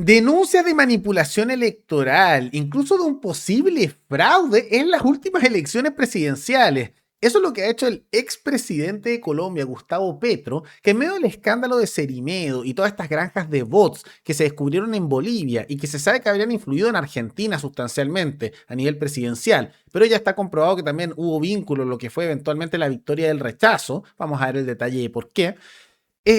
Denuncias de manipulación electoral, incluso de un posible fraude en las últimas elecciones presidenciales. Eso es lo que ha hecho el expresidente de Colombia, Gustavo Petro, que en medio del escándalo de Cerimedo y todas estas granjas de bots que se descubrieron en Bolivia y que se sabe que habrían influido en Argentina sustancialmente a nivel presidencial, pero ya está comprobado que también hubo vínculo en lo que fue eventualmente la victoria del rechazo. Vamos a ver el detalle de por qué.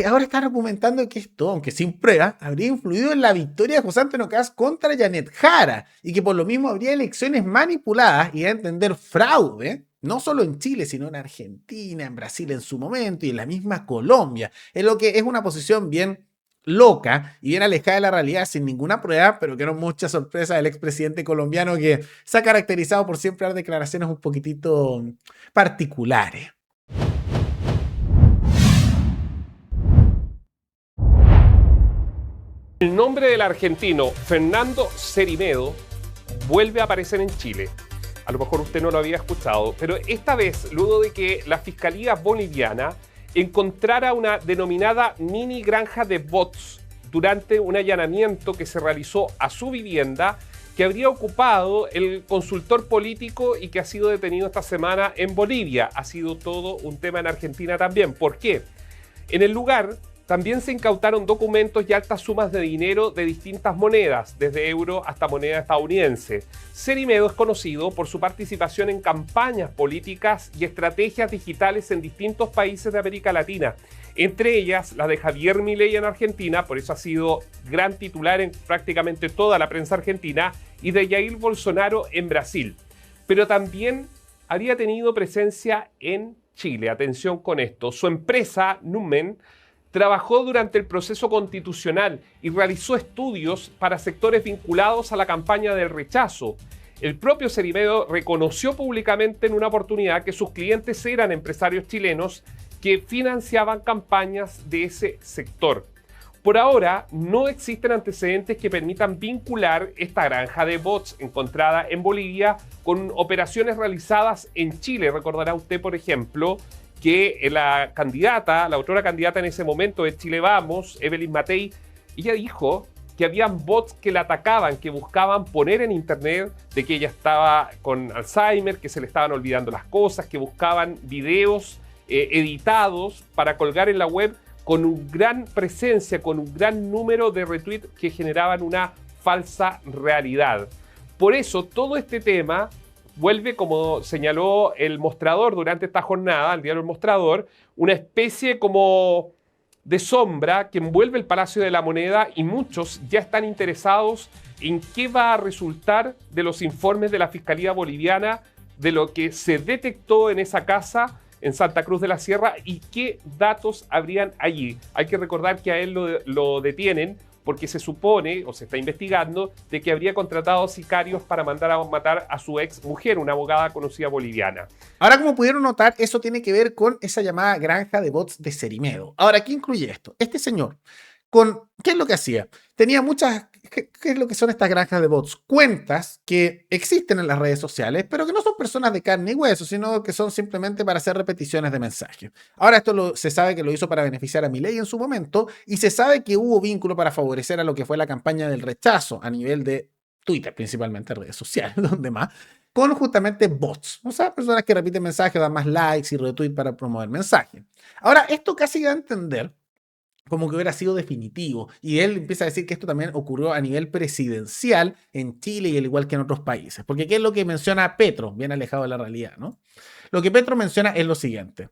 Ahora están argumentando que esto, aunque sin prueba, habría influido en la victoria de José Antonio Caz contra Janet Jara y que por lo mismo habría elecciones manipuladas y a entender fraude, no solo en Chile, sino en Argentina, en Brasil en su momento y en la misma Colombia, en lo que es una posición bien loca y bien alejada de la realidad sin ninguna prueba, pero que no mucha sorpresa del expresidente colombiano que se ha caracterizado por siempre dar declaraciones un poquitito particulares. El nombre del argentino Fernando Cerimedo vuelve a aparecer en Chile. A lo mejor usted no lo había escuchado, pero esta vez, luego de que la Fiscalía Boliviana encontrara una denominada mini granja de bots durante un allanamiento que se realizó a su vivienda, que habría ocupado el consultor político y que ha sido detenido esta semana en Bolivia. Ha sido todo un tema en Argentina también. ¿Por qué? En el lugar también se incautaron documentos y altas sumas de dinero de distintas monedas, desde euro hasta moneda estadounidense. Cerimedo es conocido por su participación en campañas políticas y estrategias digitales en distintos países de América Latina, entre ellas la de Javier Milei en Argentina, por eso ha sido gran titular en prácticamente toda la prensa argentina, y de Jair Bolsonaro en Brasil. Pero también había tenido presencia en Chile. Atención con esto. Su empresa, Numen, trabajó durante el proceso constitucional y realizó estudios para sectores vinculados a la campaña del rechazo. El propio Cerimedo reconoció públicamente en una oportunidad que sus clientes eran empresarios chilenos que financiaban campañas de ese sector. Por ahora, no existen antecedentes que permitan vincular esta granja de bots encontrada en Bolivia con operaciones realizadas en Chile. Recordará usted, por ejemplo, que la autora candidata en ese momento de Chile Vamos, Evelyn Matei, ella dijo que habían bots que la atacaban, que buscaban poner en internet de que ella estaba con Alzheimer, que se le estaban olvidando las cosas, que buscaban videos editados para colgar en la web con una gran presencia, con un gran número de retweets que generaban una falsa realidad. Por eso todo este tema vuelve, como señaló El Mostrador durante esta jornada, el diario El Mostrador, una especie como de sombra que envuelve el Palacio de la Moneda, y muchos ya están interesados en qué va a resultar de los informes de la Fiscalía Boliviana, de lo que se detectó en esa casa en Santa Cruz de la Sierra y qué datos habrían allí. Hay que recordar que a él lo detienen porque se supone, o se está investigando, de que habría contratado sicarios para mandar a matar a su ex mujer, una abogada conocida boliviana. Ahora, como pudieron notar, eso tiene que ver con esa llamada granja de bots de Cerimedo. Ahora, ¿qué incluye esto? Este señor, ¿qué es lo que hacía? Tenía muchas, ¿qué es lo que son estas granjas de bots? Cuentas que existen en las redes sociales, pero que no son personas de carne y hueso, sino que son simplemente para hacer repeticiones de mensajes. Ahora, se sabe que lo hizo para beneficiar a Milei en su momento, y se sabe que hubo vínculo para favorecer a lo que fue la campaña del rechazo a nivel de Twitter, principalmente redes sociales, donde más, con justamente bots, o sea, personas que repiten mensajes, dan más likes y retweets para promover mensajes. Ahora, esto casi da a entender como que hubiera sido definitivo. Y él empieza a decir que esto también ocurrió a nivel presidencial en Chile y al igual que en otros países. Porque ¿qué es lo que menciona Petro? Bien alejado de la realidad, ¿no? Lo que Petro menciona es lo siguiente.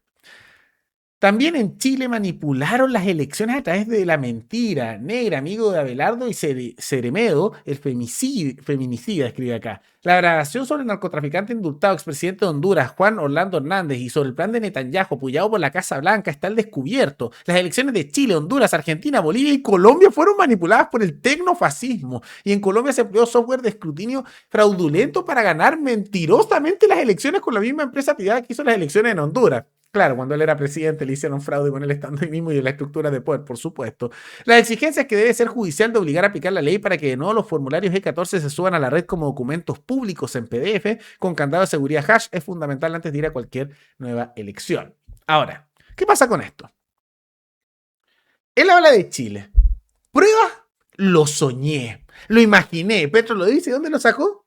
También en Chile manipularon las elecciones a través de la mentira. Negra, amigo de Abelardo y Ceremedo, el feminicida, escribe acá. La grabación sobre el narcotraficante indultado, expresidente de Honduras, Juan Orlando Hernández, y sobre el plan de Netanyahu, apoyado por la Casa Blanca, está al descubierto. Las elecciones de Chile, Honduras, Argentina, Bolivia y Colombia fueron manipuladas por el tecnofascismo. Y en Colombia se empleó software de escrutinio fraudulento para ganar mentirosamente las elecciones con la misma empresa privada que hizo las elecciones en Honduras. Claro, cuando él era presidente le hicieron fraude con él estando ahí mismo y en la estructura de poder, por supuesto. La exigencia es que debe ser judicial de obligar a aplicar la ley para que de nuevo los formularios E14 se suban a la red como documentos públicos en PDF con candado de seguridad hash es fundamental antes de ir a cualquier nueva elección. Ahora, ¿qué pasa con esto? Él habla de Chile. ¿Pruebas? Lo soñé, lo imaginé. Petro lo dice, ¿dónde lo sacó?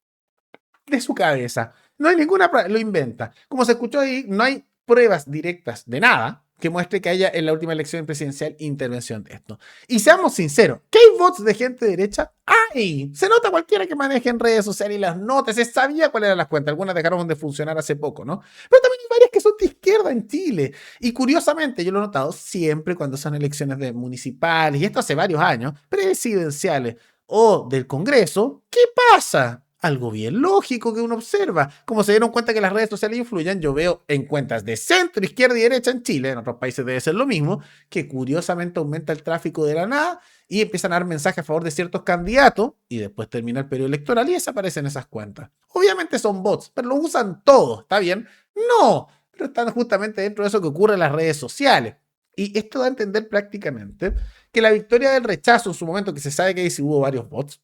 De su cabeza. No hay ninguna prueba, lo inventa. Como se escuchó ahí, no hay pruebas directas de nada que muestre que haya en la última elección presidencial intervención de esto. Y seamos sinceros, ¿qué hay bots de gente derecha? ¡Ay! Se nota cualquiera que maneje en redes sociales y las notas, se sabía cuáles eran las cuentas, algunas dejaron de funcionar hace poco, ¿no? Pero también hay varias que son de izquierda en Chile. Y curiosamente, yo lo he notado siempre cuando son elecciones de municipales, y esto hace varios años, presidenciales o del Congreso, ¿qué pasa? Algo bien lógico que uno observa. Como se dieron cuenta que las redes sociales influyen, yo veo en cuentas de centro, izquierda y derecha en Chile, en otros países debe ser lo mismo, que curiosamente aumenta el tráfico de la nada y empiezan a dar mensajes a favor de ciertos candidatos y después termina el periodo electoral y desaparecen esas cuentas. Obviamente son bots, pero lo usan todos, ¿está bien? No, pero están justamente dentro de eso que ocurre en las redes sociales. Y esto da a entender prácticamente que la victoria del rechazo en su momento, que se sabe que ahí sí hubo varios bots,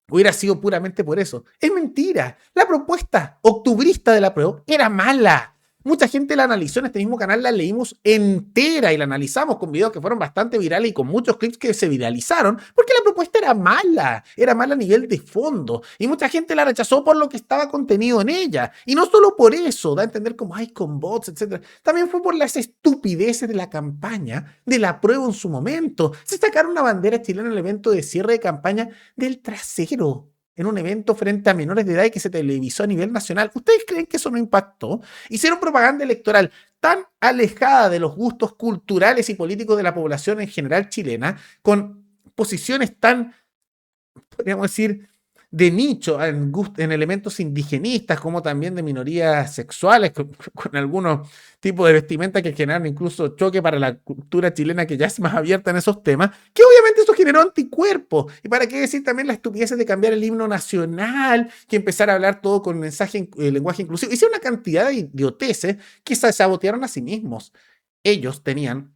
hubiera sido puramente por eso. Es mentira. La propuesta octubrista de la prueba era mala. Mucha gente la analizó en este mismo canal, la leímos entera y la analizamos con videos que fueron bastante virales y con muchos clips que se viralizaron, porque la propuesta era mala a nivel de fondo, y mucha gente la rechazó por lo que estaba contenido en ella. Y no solo por eso, da a entender como hay con bots, etc. También fue por las estupideces de la campaña, de la prueba en su momento. Se sacaron una bandera chilena en el evento de cierre de campaña del trasero, en un evento frente a menores de edad y que se televisó a nivel nacional. ¿Ustedes creen que eso no impactó? Hicieron propaganda electoral tan alejada de los gustos culturales y políticos de la población en general chilena, con posiciones tan, podríamos decir, de nicho en elementos indigenistas, como también de minorías sexuales, con algunos tipos de vestimenta que generan incluso choque para la cultura chilena, que ya es más abierta en esos temas, que obviamente eso generó anticuerpos. Y para qué decir también las estupideces de cambiar el himno nacional, que empezar a hablar todo con lenguaje inclusivo. Hicieron una cantidad de idioteces que se sabotearon a sí mismos. Ellos tenían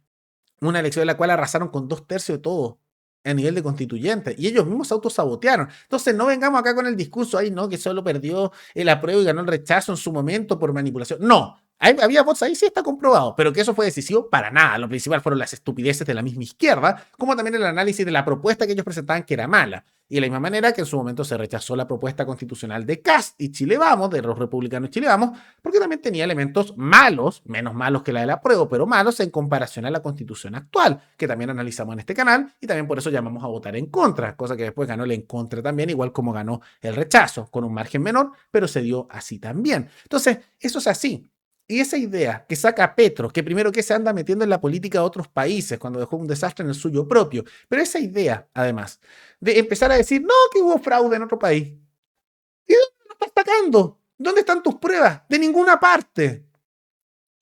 una elección en la cual arrasaron con 2/3 de todo a nivel de constituyente, y ellos mismos se autosabotearon. Entonces no vengamos acá con el discurso, ay no, que solo perdió el apruebo y ganó el rechazo en su momento por manipulación. No, había votos ahí, sí está comprobado, pero que eso fue decisivo para nada. Lo principal fueron las estupideces de la misma izquierda, como también el análisis de la propuesta que ellos presentaban, que era mala. Y de la misma manera que en su momento se rechazó la propuesta constitucional de Kast y Chile Vamos, de los republicanos Chile Vamos, porque también tenía elementos malos, menos malos que la del apruebo, pero malos en comparación a la constitución actual, que también analizamos en este canal, y también por eso llamamos a votar en contra, cosa que después ganó el en contra también, igual como ganó el rechazo, con un margen menor, pero se dio así también. Entonces, eso es así. Y esa idea que saca Petro, que primero que se anda metiendo en la política de otros países cuando dejó un desastre en el suyo propio, pero esa idea, además, de empezar a decir, no, que hubo fraude en otro país. ¿Y dónde lo estás sacando? ¿Dónde están tus pruebas? De ninguna parte.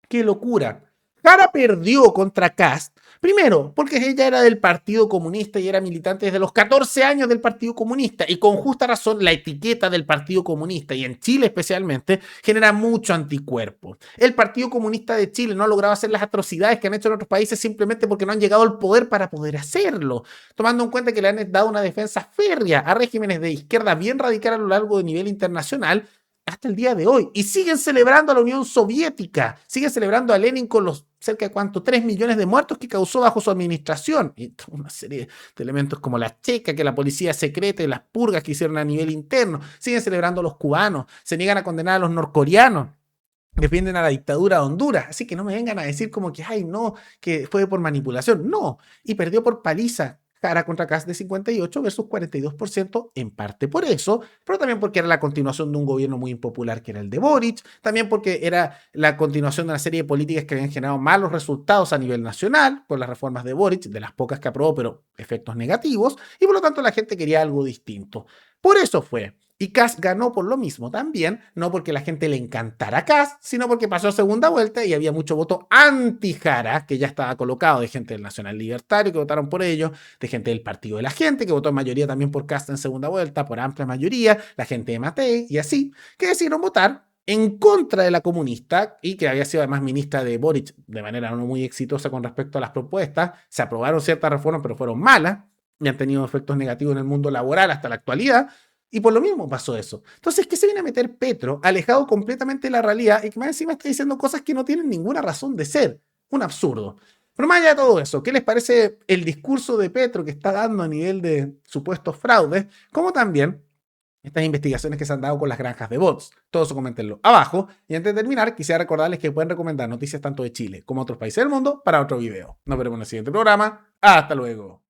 ¡Qué locura! Jara perdió contra Kast, primero, porque ella era del Partido Comunista y era militante desde los 14 años del Partido Comunista, y con justa razón la etiqueta del Partido Comunista, y en Chile especialmente, genera mucho anticuerpo. El Partido Comunista de Chile no ha logrado hacer las atrocidades que han hecho en otros países simplemente porque no han llegado al poder para poder hacerlo, tomando en cuenta que le han dado una defensa férrea a regímenes de izquierda bien radical a lo largo del nivel internacional, hasta el día de hoy. Y siguen celebrando a la Unión Soviética, siguen celebrando a Lenin con los cerca de 3 millones de muertos que causó bajo su administración. Y una serie de elementos como la checa, que la policía secreta y las purgas que hicieron a nivel interno. Siguen celebrando a los cubanos, se niegan a condenar a los norcoreanos, defienden a la dictadura de Honduras. Así que no me vengan a decir como que, ay, no, que fue por manipulación. No, y perdió por paliza. Jara contra Kast de 58 versus 42%, en parte por eso, pero también porque era la continuación de un gobierno muy impopular que era el de Boric, también porque era la continuación de una serie de políticas que habían generado malos resultados a nivel nacional, con las reformas de Boric, de las pocas que aprobó, pero efectos negativos, y por lo tanto la gente quería algo distinto. Por eso fue. Y Kast ganó por lo mismo también, no porque la gente le encantara a Kast, sino porque pasó a segunda vuelta y había mucho voto anti-Jara, que ya estaba colocado, de gente del Nacional Libertario que votaron por ello, de gente del Partido de la Gente, que votó en mayoría también por Kast en segunda vuelta, por amplia mayoría, la gente de Matei y así, que decidieron votar en contra de la comunista y que había sido además ministra de Boric de manera no muy exitosa con respecto a las propuestas. Se aprobaron ciertas reformas, pero fueron malas y han tenido efectos negativos en el mundo laboral hasta la actualidad. Y por lo mismo pasó eso. Entonces, ¿qué se viene a meter Petro, alejado completamente de la realidad y que más encima está diciendo cosas que no tienen ninguna razón de ser? Un absurdo. Pero más allá de todo eso, ¿qué les parece el discurso de Petro que está dando a nivel de supuestos fraudes? Como también estas investigaciones que se han dado con las granjas de bots. Todo eso coméntenlo abajo. Y antes de terminar, quisiera recordarles que pueden recomendar noticias tanto de Chile como de otros países del mundo para otro video. Nos veremos en el siguiente programa. Hasta luego.